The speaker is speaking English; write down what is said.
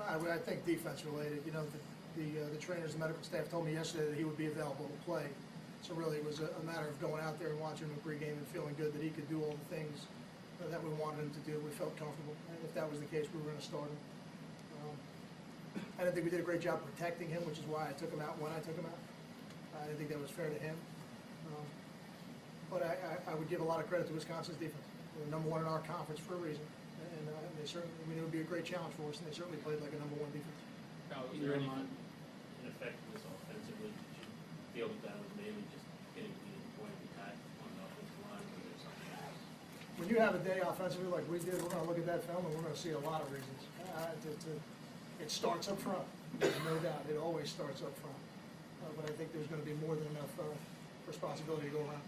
I think defense related. You know, the trainers, the medical staff told me yesterday that he would be available to play. So really, it was a matter of going out there and watching him pregame and feeling good that he could do all the things that we wanted him to do. We felt comfortable, and if that was the case, we were going to start him. I didn't think we did a great job protecting him, which is why I took him out when I took him out. I didn't think that was fair to him. But I would give a lot of credit to Wisconsin's defense. They're number one in our conference for a reason, and they certainly. I mean, it would be a great challenge for us, and they certainly played like a number one defense. Now, was there anything ineffectiveness offensively? Did you feel that was mainly just getting to the point of attack on the offensive line, or was there something else? When you have a day offensively like we did, we're going to look at that film and we're going to see a lot of reasons. It starts up front, there's no doubt. It always starts up front. But I think there's going to be more than enough responsibility to go around.